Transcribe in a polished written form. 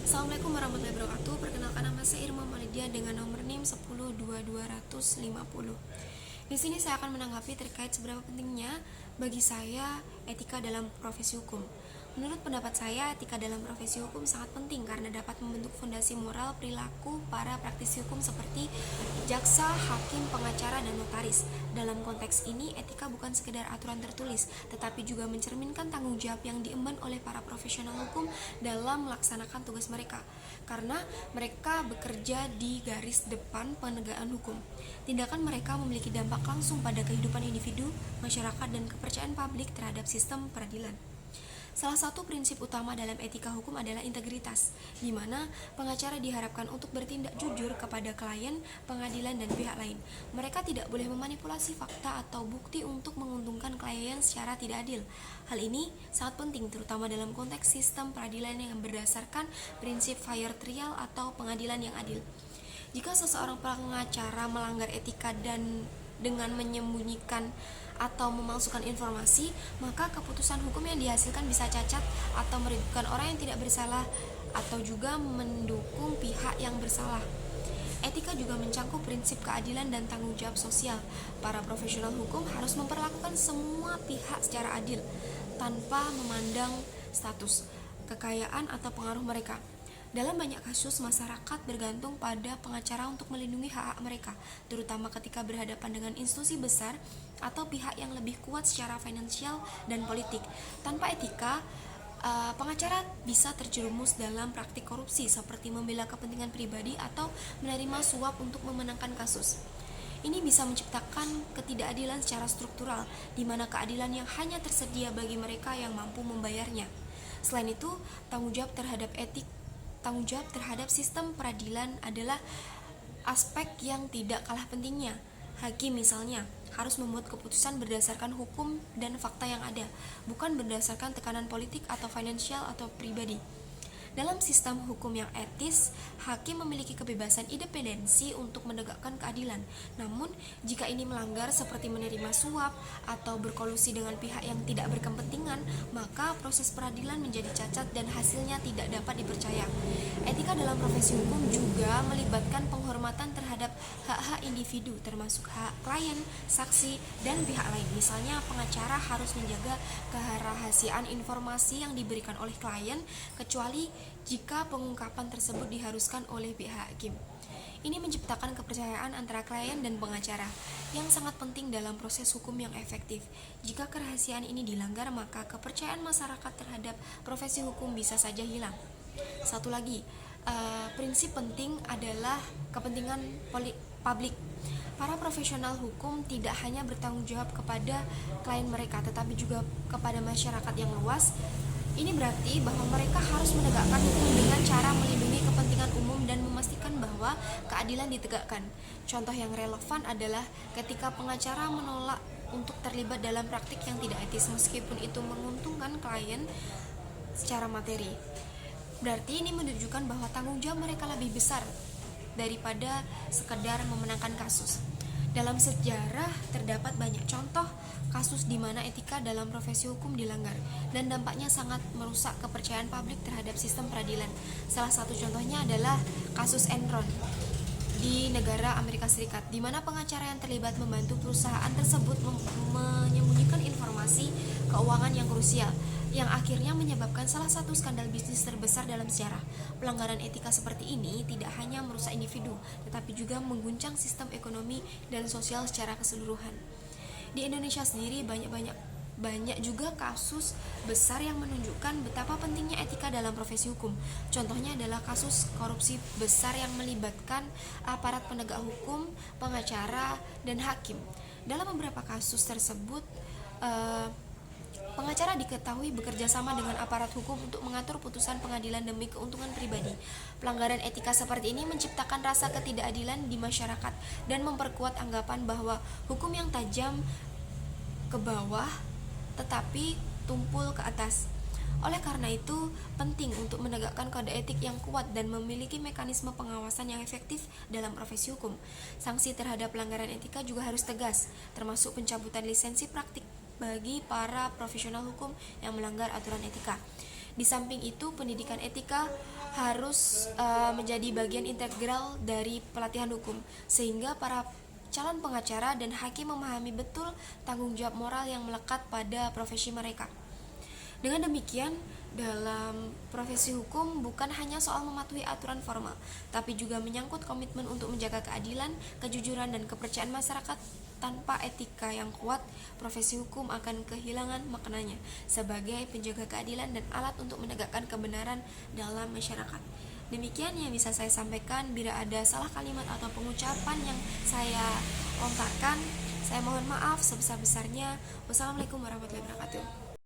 Assalamualaikum warahmatullahi wabarakatuh. Perkenalkan, nama saya Irma Malidia dengan nomor NIM 102250. Di sini saya akan menanggapi terkait seberapa pentingnya bagi saya etika dalam profesi hukum. Menurut pendapat saya, etika dalam profesi hukum sangat penting karena dapat membentuk fondasi moral perilaku para praktisi hukum seperti jaksa, hakim, pengacara, dan notaris. Dalam konteks ini, etika bukan sekedar aturan tertulis, tetapi juga mencerminkan tanggung jawab yang diemban oleh para profesional hukum dalam melaksanakan tugas mereka, karena mereka bekerja di garis depan penegakan hukum. Tindakan mereka memiliki dampak langsung pada kehidupan individu, masyarakat, dan kepercayaan publik terhadap sistem peradilan. Salah satu prinsip utama dalam etika hukum adalah integritas, di mana pengacara diharapkan untuk bertindak jujur kepada klien, pengadilan, dan pihak lain. Mereka tidak boleh memanipulasi fakta atau bukti untuk menguntungkan klien secara tidak adil. Hal ini sangat penting terutama dalam konteks sistem peradilan yang berdasarkan prinsip fair trial atau pengadilan yang adil. Jika seseorang pengacara melanggar etika dan dengan menyembunyikan atau memalsukan informasi, maka keputusan hukum yang dihasilkan bisa cacat atau merugikan orang yang tidak bersalah atau juga mendukung pihak yang bersalah. Etika juga mencangkup prinsip keadilan dan tanggung jawab sosial. Para profesional hukum harus memperlakukan semua pihak secara adil, tanpa memandang status, kekayaan, atau pengaruh mereka. Dalam banyak kasus, masyarakat bergantung pada pengacara untuk melindungi hak-hak mereka, terutama ketika berhadapan dengan institusi besar atau pihak yang lebih kuat secara finansial dan politik. Tanpa etika, pengacara bisa terjerumus dalam praktik korupsi seperti membela kepentingan pribadi atau menerima suap untuk memenangkan kasus. Ini bisa menciptakan ketidakadilan secara struktural, di mana keadilan yang hanya tersedia bagi mereka yang mampu membayarnya. Selain itu, tanggung jawab terhadap sistem peradilan adalah aspek yang tidak kalah pentingnya. Hakim misalnya harus membuat keputusan berdasarkan hukum dan fakta yang ada, bukan berdasarkan tekanan politik atau finansial atau pribadi. Dalam sistem hukum yang etis, hakim memiliki kebebasan independensi untuk menegakkan keadilan. Namun, jika ini melanggar seperti menerima suap atau berkolusi dengan pihak yang tidak berkepentingan, maka proses peradilan menjadi cacat dan hasilnya tidak dapat dipercaya. Etika dalam profesi hukum juga melibatkan penghormatan terhadap hak-hak individu, termasuk hak klien, saksi, dan pihak lain. Misalnya, pengacara harus menjaga kerahasiaan informasi yang diberikan oleh klien, kecuali jika pengungkapan tersebut diharuskan oleh pihak hakim. Ini menciptakan kepercayaan antara klien dan pengacara, yang sangat penting dalam proses hukum yang efektif. Jika kerahasiaan ini dilanggar, maka kepercayaan masyarakat terhadap profesi hukum bisa saja hilang. Satu lagi, prinsip penting adalah kepentingan publik. Para profesional hukum tidak hanya bertanggung jawab kepada klien mereka, tetapi juga kepada masyarakat yang luas. Ini berarti bahwa mereka harus menegakkan hukum dengan cara melindungi kepentingan umum dan memastikan bahwa keadilan ditegakkan. Contoh yang relevan adalah ketika pengacara menolak untuk terlibat dalam praktik yang tidak etis meskipun itu menguntungkan klien secara materi. Berarti ini menunjukkan bahwa tanggung jawab mereka lebih besar daripada sekedar memenangkan kasus. Dalam sejarah terdapat banyak contoh kasus di mana etika dalam profesi hukum dilanggar dan dampaknya sangat merusak kepercayaan publik terhadap sistem peradilan. Salah satu contohnya adalah kasus Enron di negara Amerika Serikat, di mana pengacara yang terlibat membantu perusahaan tersebut menyembunyikan informasi keuangan yang krusial, yang akhirnya menyebabkan salah satu skandal bisnis terbesar dalam sejarah. Pelanggaran etika seperti ini tidak hanya merusak individu, tetapi juga mengguncang sistem ekonomi dan sosial secara keseluruhan. Di Indonesia sendiri banyak juga kasus besar yang menunjukkan betapa pentingnya etika dalam profesi hukum. Contohnya adalah kasus korupsi besar yang melibatkan aparat penegak hukum, pengacara, dan hakim. Dalam beberapa kasus tersebut, pengacara diketahui bekerja sama dengan aparat hukum untuk mengatur putusan pengadilan demi keuntungan pribadi. Pelanggaran etika seperti ini menciptakan rasa ketidakadilan di masyarakat dan memperkuat anggapan bahwa hukum yang tajam ke bawah tetapi tumpul ke atas. Oleh karena itu, penting untuk menegakkan kode etik yang kuat dan memiliki mekanisme pengawasan yang efektif dalam profesi hukum. Sanksi terhadap pelanggaran etika juga harus tegas, termasuk pencabutan lisensi praktik bagi para profesional hukum yang melanggar aturan etika. Di samping itu, pendidikan etika harus menjadi bagian integral dari pelatihan hukum, sehingga para calon pengacara dan hakim memahami betul tanggung jawab moral yang melekat pada profesi mereka. Dengan demikian, dalam profesi hukum bukan hanya soal mematuhi aturan formal, tapi juga menyangkut komitmen untuk menjaga keadilan, kejujuran, dan kepercayaan masyarakat. Tanpa etika yang kuat, profesi hukum akan kehilangan maknanya sebagai penjaga keadilan dan alat untuk menegakkan kebenaran dalam masyarakat. Demikian yang bisa saya sampaikan. Bila ada salah kalimat atau pengucapan yang saya lontarkan, saya mohon maaf sebesar-besarnya. Wassalamualaikum warahmatullahi wabarakatuh.